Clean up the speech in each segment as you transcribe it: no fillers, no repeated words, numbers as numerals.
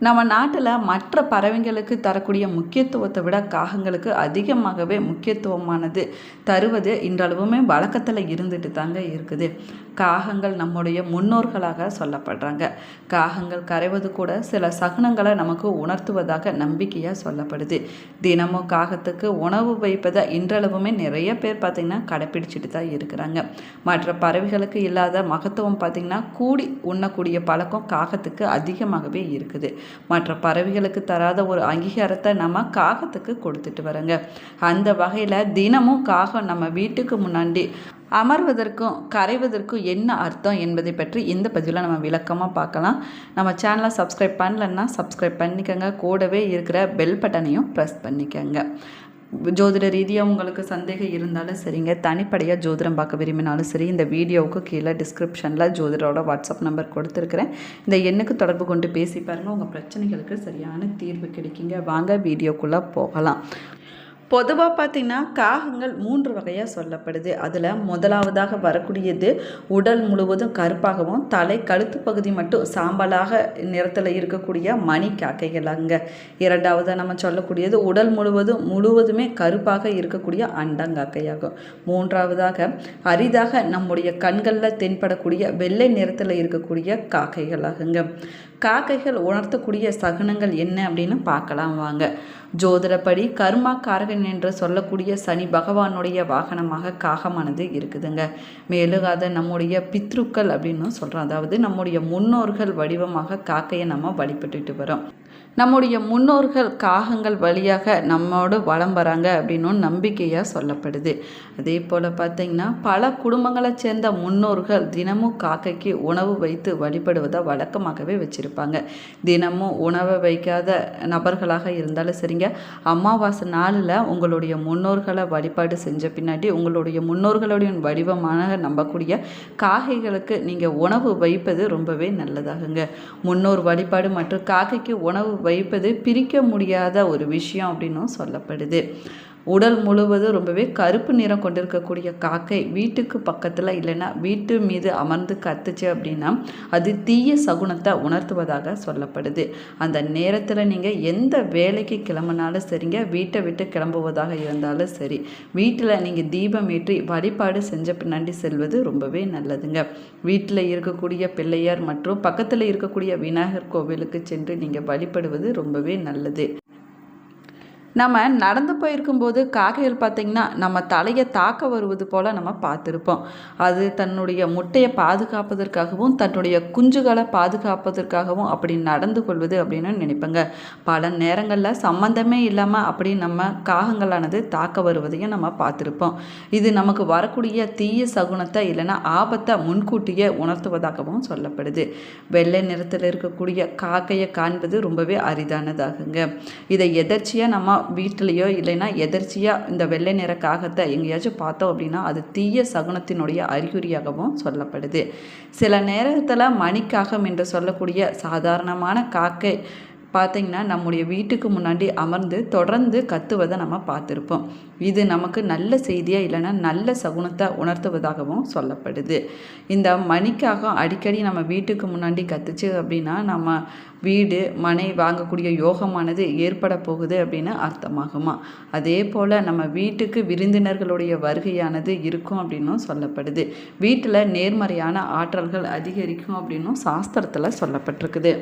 நம்ம நாட்டில் மற்ற பறவைங்களுக்கு தரக்கூடிய முக்கியத்துவத்தை விட காகங்களுக்கு அதிகமாகவே முக்கியத்துவமானது தருவது இன்றளவுமே வழக்கத்தில் இருந்துட்டு தாங்க இருக்குது. காகங்கள் நம்முடைய முன்னோர்களாக சொல்லப்படுறாங்க. காகங்கள் கரைவது கூட சில சகுனங்களை நமக்கு உணர்த்துவதாக நம்பிக்கையாக சொல்லப்படுது. தினமும் காகத்துக்கு உணவு வைப்பதை இன்றளவுமே நிறைய பேர் பார்த்திங்கன்னா கடைப்பிடிச்சிட்டு தான் இருக்கிறாங்க. மற்ற பறவைகளுக்கு இல்லாத மகத்துவம் பார்த்திங்கன்னா கூடி உண்ணக்கூடிய பழக்கம் காகத்துக்கு அதிகமாகவே இருக்குது. மற்ற பறவைகளுக்கு தராத ஒரு அங்கீகாரத்தை நம்ம காகத்துக்கு கொடுத்துட்டு வரோங்க. அந்த வகையில் தினமும் காகம் நம்ம வீட்டுக்கு முன்னாடி அமர்வதற்கும் கரைவதற்கும் என்ன அர்த்தம் என்பதை பற்றி இந்த பதிவில் நம்ம விளக்கமாக பார்க்கலாம். நம்ம சேனலை சப்ஸ்கிரைப் பண்ணலன்னா சப்ஸ்கிரைப் பண்ணிக்கோங்க. கூடவே இருக்கிற பெல் பட்டனையும் ப்ரெஸ் பண்ணிக்கோங்க. ஜோதிட ரீதியாக உங்களுக்கு சந்தேகம் இருந்தாலும் சரிங்க, தனிப்படையாக ஜோதிடம் பார்க்க விரும்பினாலும் சரி, இந்த வீடியோவுக்கு கீழே டிஸ்கிரிப்ஷனில் ஜோதிடரோட வாட்ஸ்அப் நம்பர் கொடுத்துருக்குறேன். இந்த எண்ணுக்கு தொடர்பு கொண்டு பேசி பாருங்கள். உங்கள் பிரச்சனைகளுக்கு சரியான தீர்வு கிடைக்குங்க. வாங்க வீடியோக்குள்ளே போகலாம். பொதுவாக பார்த்திங்கன்னா காகங்கள் 3 வகையாக சொல்லப்படுது. அதில் முதலாவதாக வரக்கூடியது உடல் முழுவதும் கருப்பாகவும் தலை கழுத்து பகுதி மட்டும் சாம்பலாக நிறத்தில் இருக்கக்கூடிய மணி காக்கைகளாங்க. இரண்டாவதாக நம்ம சொல்லக்கூடியது உடல் முழுவதுமே கருப்பாக இருக்கக்கூடிய அண்டங்காக்கையாகும். மூன்றாவதாக அரிதாக நம்முடைய கண்களில் தென்படக்கூடிய வெள்ளை நிறத்தில் இருக்கக்கூடிய காக்கைகளாகுங்க. காக்கைகள் உணர்த்தக்கூடிய சகுனங்கள் என்ன அப்படின்னு பார்க்கலாம் வாங்க. ஜோதிடப்படி கர்மா காரகன் என்று சொல்லக்கூடிய சனி பகவானுடைய வாகனமாக காகமானது இருக்குதுங்க. மேலும் அதை நம்முடைய பித்ருக்கள் அப்படின்னு சொல்கிறோம். அதாவது நம்முடைய முன்னோர்கள் வடிவமாக காக்கையை நம்ம வழிபட்டுட்டு வரோம். நம்முடைய முன்னோர்கள் காகங்கள் வழியாக நம்மோடு வலம் வராங்க அப்படின்னு நம்பிக்கையாக சொல்லப்படுது. அதே போல் பார்த்திங்கன்னா பல குடும்பங்களை சேர்ந்த முன்னோர்கள் தினமும் காக்கைக்கு உணவு வைத்து வழிபடுவதை வழக்கமாகவே வச்சுருப்பாங்க. தினமும் உணவை வைக்காத நபர்களாக இருந்தாலும் சரிங்க, அமாவாசை நாளில் உங்களுடைய முன்னோர்களை வழிபாடு செஞ்ச பின்னாடி உங்களுடைய முன்னோர்களுடைய வடிவமாக நம்பக்கூடிய காக்கைகளுக்கு நீங்கள் உணவு வைப்பது ரொம்பவே நல்லதாகுங்க. முன்னோர் வழிபாடு மற்றும் காக்கைக்கு உணவு வைப்பது பிரிக்க முடியாத ஒரு விஷயம் அப்படின்னும் சொல்லப்படுது. உடல் முழுவதும் ரொம்பவே கருப்பு நிறம் கொண்டிருக்கக்கூடிய காக்கை வீட்டுக்கு பக்கத்தில் இல்லைன்னா வீட்டு மீது அமர்ந்து கத்துச்சு அப்படின்னா அது தீய சகுனத்தை உணர்த்துவதாக சொல்லப்படுது. அந்த நேரத்தில் நீங்கள் எந்த வேலைக்கு கிளம்பினாலும் சரிங்க, வீட்டை விட்டு கிளம்புவதாக இருந்தாலும் சரி, வீட்டில் நீங்கள் தீபம் ஏற்றி வழிபாடு செஞ்ச பின்னாடி செல்வது ரொம்பவே நல்லதுங்க. வீட்டில் இருக்கக்கூடிய பிள்ளையார் மற்றும் பக்கத்தில் இருக்கக்கூடிய விநாயகர் கோவிலுக்கு சென்று நீங்கள் வழிபடுவது ரொம்பவே நல்லது. நம்ம நடந்து போயிருக்கும்போது காக்கைகள் பார்த்திங்கன்னா நம்ம தலையை தாக்க வருவது போல் நம்ம பார்த்துருப்போம். அது தன்னுடைய முட்டையை பாதுகாப்பதற்காகவும் தன்னுடைய குஞ்சுகளை பாதுகாப்பதற்காகவும் அப்படி நடந்து கொள்வது அப்படின்னு நினைப்பங்க. பல நேரங்களில் சம்மந்தமே இல்லாமல் அப்படி நம்ம காகங்களானது தாக்க வருவதையும் நம்ம பார்த்துருப்போம். இது நமக்கு வரக்கூடிய தீய சகுனத்தை இல்லைன்னா ஆபத்தை முன்கூட்டியே உணர்த்துவதாகவும் சொல்லப்படுது. வெள்ளை நிறத்தில் இருக்கக்கூடிய காக்கையை காண்பது ரொம்பவே அரிதானதாகுங்க. இதை எதர்ச்சியாக நம்ம வீட்டிலையோ இல்லைன்னா எதர்ச்சியாக இந்த வெள்ளை நிற காகத்தை எங்கேயாச்சும் பார்த்தோம் அப்படின்னா அது தீய சகுனத்தினுடைய அறிகுறியாகவும் சொல்லப்படுது. சில நேரத்தில் மணிக்காகம் என்று சொல்லக்கூடிய சாதாரணமான காக்கை பார்த்திங்கன்னா நம்முடைய வீட்டுக்கு முன்னாடி அமர்ந்து தொடர்ந்து கத்துவதை நம்ம பார்த்துருப்போம். இது நமக்கு நல்ல செய்தியாக இல்லைன்னா நல்ல சகுனத்தை உணர்த்துவதாகவும் சொல்லப்படுது. இந்த மணிக்காக அடிக்கடி நம்ம வீட்டுக்கு முன்னாடி கத்துச்சு அப்படின்னா நம்ம வீடு மனை வாங்கக்கூடிய யோகமானது ஏற்பட போகுது அப்படின்னு அர்த்தமாகுமா. அதே போல் நம்ம வீட்டுக்கு விருந்தினர்களுடைய வருகையானது இருக்கும் அப்படின்னும் சொல்லப்படுது. வீட்டில் நேர்மறையான ஆற்றல்கள் அதிகரிக்கும் அப்படின்னும் சாஸ்திரத்தில் சொல்லப்பட்டிருக்குது.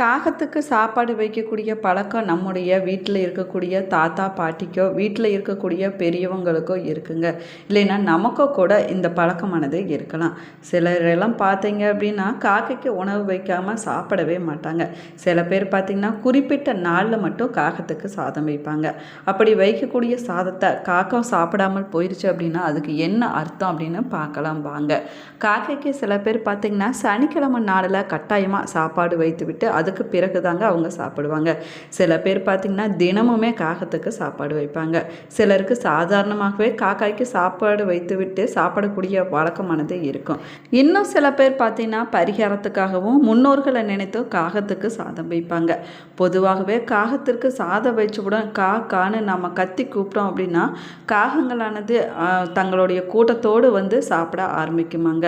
காகத்துக்கு சாப்பாடு வைக்கக்கூடிய பழக்கம் நம்முடைய வீட்டில் இருக்கக்கூடிய தாத்தா பாட்டிக்கோ வீட்டில் இருக்கக்கூடிய பெரியவங்களுக்கோ இருக்குங்க. இல்லைன்னா நமக்கோ கூட இந்த பழக்கமானது இருக்கலாம். சிலரெல்லாம் பார்த்தீங்க அப்படின்னா காக்கைக்கு உணவு வைக்காமல் சாப்பிடவே மாட்டாங்க. சில பேர் பார்த்திங்கன்னா குறிப்பிட்ட நாளில் மட்டும் காகத்துக்கு சாதம் வைப்பாங்க. அப்படி வைக்கக்கூடிய சாதத்தை காக்கம் சாப்பிடாமல் போயிடுச்சு அப்படின்னா அதுக்கு என்ன அர்த்தம் அப்படின்னு பார்க்கலாம் வாங்க. காக்கைக்கு சில பேர் பார்த்திங்கன்னா சனிக்கிழமை நாளில் கட்டாயமாக சாப்பாடு வைத்து விட்டு அதுக்கு பிறகு தாங்க அவங்க சாப்பிடுவாங்க. சில பேர் பார்த்திங்கன்னா தினமுமே காகத்துக்கு சாப்பாடு வைப்பாங்க. சிலருக்கு சாதாரணமாகவே காக்காய்க்கு சாப்பாடு வைத்து விட்டு சாப்பிடக்கூடிய வழக்கமானது இருக்கும். இன்னும் சில பேர் பார்த்திங்கன்னா பரிகாரத்துக்காகவும் முன்னோர்களை நினைத்து காகத்துக்கு சாதம் வைப்பாங்க. பொதுவாகவே காகத்திற்கு சாதம் வச்சவுடன் கான்னு நம்ம கத்தி கூப்பிட்டோம் அப்படின்னா காகங்களானது தங்களுடைய கூட்டத்தோடு வந்து சாப்பிட ஆரம்பிக்குமாங்க.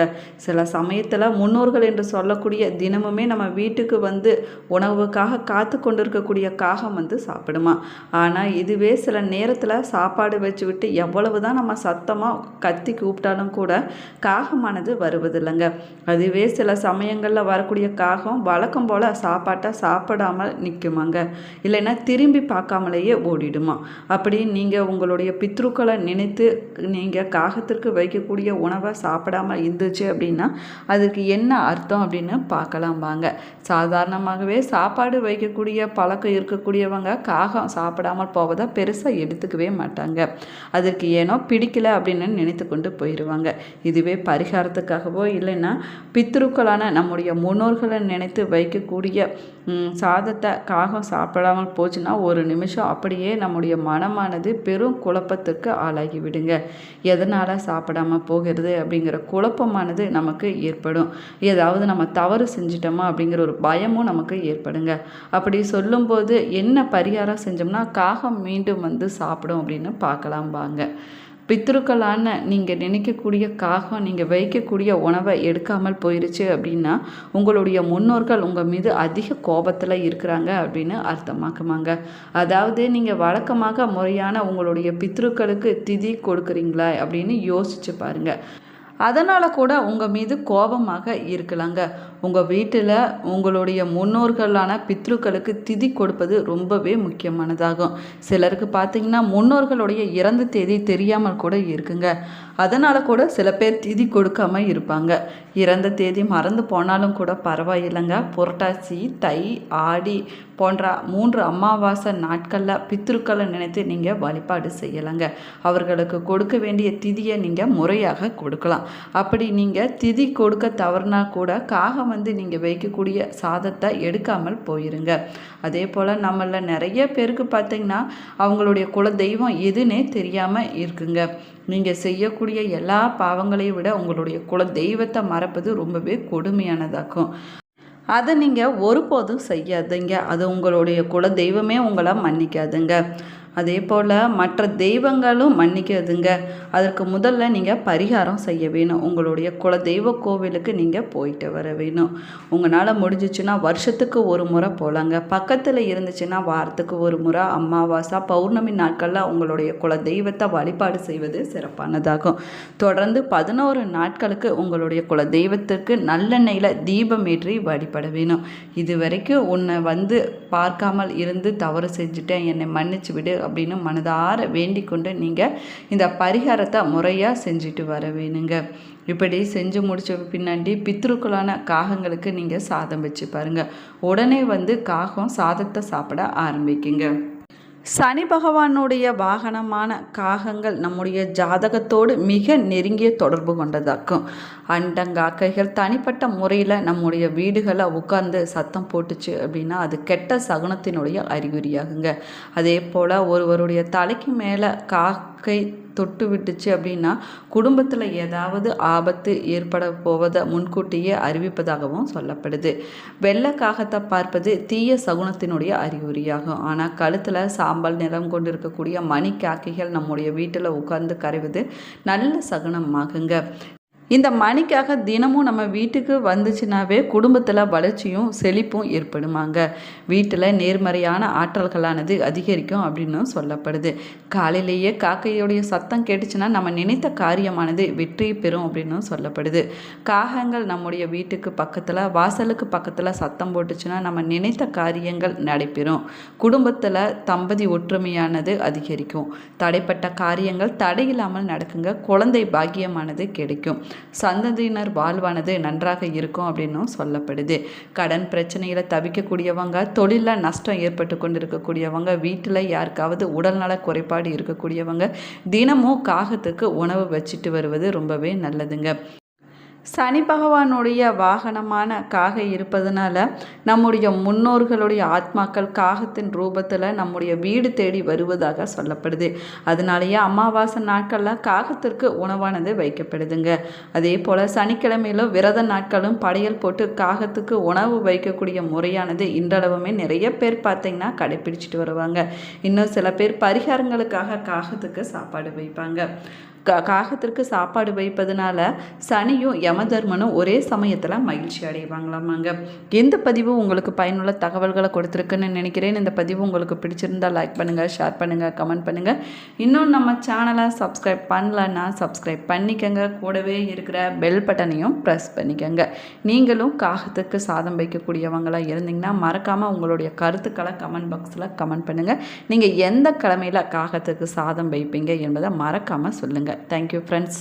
சில சமயத்தில் முன்னோர்கள் என்று சொல்லக்கூடிய தினமுமே நம்ம வீட்டுக்கு வந்து உணவுக்காக காத்து கொண்டிருக்கக்கூடிய காகம் வந்து சாப்பிடுமா. ஆனால் இதுவே சில நேரத்தில் சாப்பாடு வச்சு விட்டு எவ்வளவு தான் நம்ம சத்தமாக கத்தி கூப்பிட்டாலும் கூட காகமானது வருவதில்லைங்க. அதுவே சில சமயங்களில் வரக்கூடிய காகம் வழக்கம் போல் சாப்பாட்டை சாப்பிடாமல் நிற்குமாங்க, இல்லைன்னா திரும்பி பார்க்காமலேயே ஓடிடுமா. அப்படி நீங்கள் உங்களுடைய பித்ருக்களை நினைத்து நீங்கள் காகத்திற்கு வைக்கக்கூடிய உணவை சாப்பிடாமல் இருந்துச்சு அப்படின்னா அதுக்கு என்ன அர்த்தம் அப்படின்னு பார்க்கலாம் வாங்க. சாதாரணமாகவே சாப்பாடு வைக்கக்கூடிய பழக்கம் இருக்கக்கூடியவங்க காகம் சாப்பிடாமல் போவதை பெருசாக எடுத்துக்கவே மாட்டாங்க. அதற்கு ஏனோ பிடிக்கல அப்படின்னு நினைத்து கொண்டு போயிடுவாங்க. இதுவே பரிகாரத்துக்காகவோ இல்லைன்னா பித்ருக்களான நம்முடைய முன்னோர்களை நினைத்து வைக்கக்கூடிய சாதத்தை காகம் சாப்பிடாமல் போச்சுன்னா ஒரு நிமிஷம் அப்படியே நம்முடைய மனமானது பெரும் குழப்பத்திற்கு ஆளாகி விடுங்க. எதனால் சாப்பிடாமல் போகிறது அப்படிங்கிற குழப்பமானது நமக்கு ஏற்படும். ஏதாவது நம்ம தவறு செஞ்சிட்டோமா அப்படிங்கிற ஒரு பயமும் நமக்கு ஏற்படுங்க. அப்படி சொல்லும்போது என்ன பரிகாரம் செஞ்சோம்னா காகம் மீண்டும் வந்து சாப்பிடும் அப்படின்னு பார்க்கலாம் வாங்க. பித்ருக்களான நீங்கள் நினைக்கக்கூடிய காகம் நீங்கள் வைக்கக்கூடிய உணவை எடுக்காமல் போயிருச்சு அப்படின்னா உங்களுடைய முன்னோர்கள் உங்கள் மீது அதிக கோபத்தில் இருக்கிறாங்க அப்படின்னு அர்த்தமாக்குமாங்க. அதாவது நீங்கள் வழக்கமாக முறையான உங்களுடைய பித்ருக்களுக்கு திதி கொடுக்குறீங்களா அப்படின்னு யோசிச்சு பாருங்கள். அதனால் கூட உங்கள் மீது கோபமாக இருக்கலாங்க. உங்கள் வீட்டில் உங்களுடைய முன்னோர்களான பித்ருக்களுக்கு திதி கொடுப்பது ரொம்பவே முக்கியமானதாகும். சிலருக்கு பார்த்திங்கன்னா முன்னோர்களுடைய இறந்த தேதி தெரியாமல் கூட இருக்குங்க. அதனால் கூட சில பேர் திதி கொடுக்காமல் இருப்பாங்க. இறந்த தேதி மறந்து போனாலும் கூட பரவாயில்லைங்க. புரட்டாசி, தை, ஆடி போன்ற 3 அமாவாசை நாட்களில் பித்ருக்களை நினைத்து நீங்கள் வழிபாடு செய்யலாங்க. அவர்களுக்கு கொடுக்க வேண்டிய திதியை நீங்கள் முறையாக கொடுக்கலாம். அப்படி நீங்கள் திதி கொடுக்க தவறுனா கூட காகம் வந்து நீங்கள் வைக்கக்கூடிய சாதத்தை எடுக்காமல் போயிருங்க. அதே போல் நம்மள நிறைய பேருக்கு பார்த்திங்கன்னா அவங்களுடைய குல தெய்வம் எதுன்னே தெரியாமல் இருக்குங்க. நீங்கள் செய்யக்கூடிய எல்லா பாவங்களையும் விட உங்களுடைய குல தெய்வத்தை மறப்பது ரொம்பவே கொடுமையானதாக்கும். அதை நீங்கள் ஒருபோதும் செய்யாதீங்க. அது உங்களுடைய குல தெய்வமே உங்களை மன்னிக்காதுங்க. அதே போல் மற்ற தெய்வங்களும் மன்னிக்காதுங்க. அதற்கு முதல்ல நீங்கள் பரிகாரம் செய்ய வேணும். உங்களுடைய குல தெய்வ கோவிலுக்கு நீங்கள் போயிட்டு வர வேணும். உங்களால் முடிஞ்சிச்சுன்னா வருஷத்துக்கு ஒரு முறை போகலாங்க. பக்கத்தில் இருந்துச்சுன்னா வாரத்துக்கு ஒரு முறை அமாவாசை, பௌர்ணமி நாட்களில் உங்களுடைய குல தெய்வத்தை வழிபாடு செய்வது சிறப்பானதாகும். தொடர்ந்து 11 நாட்களுக்கு உங்களுடைய குல தெய்வத்திற்கு நல்லெண்ணெயில் தீபம் ஏற்றி வழிபட வேணும். இது வரைக்கும் உன்னை வந்து பார்க்காமல் இருந்து தவறு செஞ்சுட்டேன், என்னை மன்னிச்சு விடு அப்படின்னு மனதார வேண்டிக் கொண்டு நீங்கள் இந்த பரிகாரத்தை முறையாக செஞ்சுட்டு வர வேணுங்க. இப்படி செஞ்சு முடிச்ச பின்னாடி பித்ருக்களான காகங்களுக்கு நீங்கள் சாதம் வச்சு பாருங்கள். உடனே வந்து காகம் சாதத்தை சாப்பிட ஆரம்பிக்குங்க. சனி பகவானுடைய வாகனமான காகங்கள் நம்முடைய ஜாதகத்தோடு மிக நெருங்கிய தொடர்பு கொண்டதாக்கும். அண்டங்காக்கைகள் தனிப்பட்ட முறையில் நம்முடைய வீடுகளை உட்கார்ந்து சத்தம் போட்டுச்சு அப்படின்னா அது கெட்ட சகுனத்தினுடைய அறிகுறியாகுங்க. அதே போல் ஒருவருடைய தலைக்கு மேலே காக்கை தொட்டு விட்டுச்சு அப்படின்னா குடும்பத்தில் ஏதாவது ஆபத்து ஏற்பட போவதை முன்கூட்டியே அறிவிப்பதாகவும் சொல்லப்படுது. வெள்ளை காகத்தை பார்ப்பது தீய சகுனத்தினுடைய அறிகுறியாகும். ஆனால் கழுத்தில் சாம்பல் நிறம் கொண்டிருக்கக்கூடிய மணி காக்கைகள் நம்முடைய வீட்டில் உட்கார்ந்து கரைவது நல்ல சகுனமாகுங்க. இந்த மணிக்காக தினமும் நம்ம வீட்டுக்கு வந்துச்சுனாவே குடும்பத்தில் வளர்ச்சியும் செழிப்பும் ஏற்படுமாங்க. வீட்டில் நேர்மறையான ஆற்றல்களானது அதிகரிக்கும் அப்படின்னு சொல்லப்படுது. காலையிலேயே காக்கையுடைய சத்தம் கேட்டுச்சுன்னா நம்ம நினைத்த காரியமானது வெற்றி பெறும் அப்படின்னு சொல்லப்படுது. காகங்கள் நம்முடைய வீட்டுக்கு பக்கத்தில் வாசலுக்கு பக்கத்தில் சத்தம் போட்டுச்சுன்னா நம்ம நினைத்த காரியங்கள் நடைபெறும். குடும்பத்தில் தம்பதி ஒற்றுமையானது அதிகரிக்கும். தடைப்பட்ட காரியங்கள் தடையில்லாமல் நடக்குங்க. குழந்தை பாக்கியமானது கிடைக்கும். சந்ததியினர் வாழ்வானது நன்றாக இருக்கும் அப்படின்னும் சொல்லப்படுது. கடன் பிரச்சனையில் தவிக்கக்கூடியவங்க, தொழிலில் நஷ்டம் ஏற்பட்டு கொண்டிருக்கக்கூடியவங்க, வீட்டில் யாருக்காவது உடல்நல குறைபாடு இருக்கக்கூடியவங்க தினமும் காகத்துக்கு உணவு வச்சுட்டு வருவது ரொம்பவே நல்லதுங்க. சனி பகவானுடைய வாகனமான காகை இருப்பதனால நம்முடைய முன்னோர்களுடைய ஆத்மாக்கள் காகத்தின் ரூபத்தில் நம்முடைய வீடு தேடி வருவதாக சொல்லப்படுது. அதனாலேயே அமாவாசை நாட்களில் காகத்திற்கு உணவானது வைக்கப்படுதுங்க. அதே போல் சனிக்கிழமையிலும் விரத நாட்களும் படையல் போட்டு காகத்துக்கு உணவு வைக்கக்கூடிய முறையானது இன்றளவுமே நிறைய பேர் பார்த்திங்கன்னா கடைப்பிடிச்சிட்டு வருவாங்க. இன்னும் சில பேர் பரிகாரங்களுக்காக காகத்துக்கு சாப்பாடு வைப்பாங்க. காகத்திற்கு சாப்பாடு வைப்பதனால சனியும் யமதர்மனும் ஒரே சமயத்தில் மகிழ்ச்சி அடைவாங்களாமாங்க. இந்த பதிவு உங்களுக்கு பயனுள்ள தகவல்களை கொடுத்துருக்குன்னு நினைக்கிறேன். இந்த பதிவு உங்களுக்கு பிடிச்சிருந்தால் லைக் பண்ணுங்கள், ஷேர் பண்ணுங்கள், கமெண்ட் பண்ணுங்கள். இன்னும் நம்ம சேனலை சப்ஸ்கிரைப் பண்ணலன்னா சப்ஸ்கிரைப் பண்ணிக்கங்க. கூடவே இருக்கிற பெல் பட்டனையும் ப்ரெஸ் பண்ணிக்கங்க. நீங்களும் காகத்துக்கு சாதம் வைக்கக்கூடியவங்களாக இருந்தீங்கன்னா மறக்காமல் உங்களுடைய கருத்துக்களை கமெண்ட் பாக்ஸில் கமெண்ட் பண்ணுங்கள். நீங்கள் எந்த கிழமையில் காகத்துக்கு சாதம் வைப்பீங்க என்பதை மறக்காமல் சொல்லுங்கள். Thank you friends.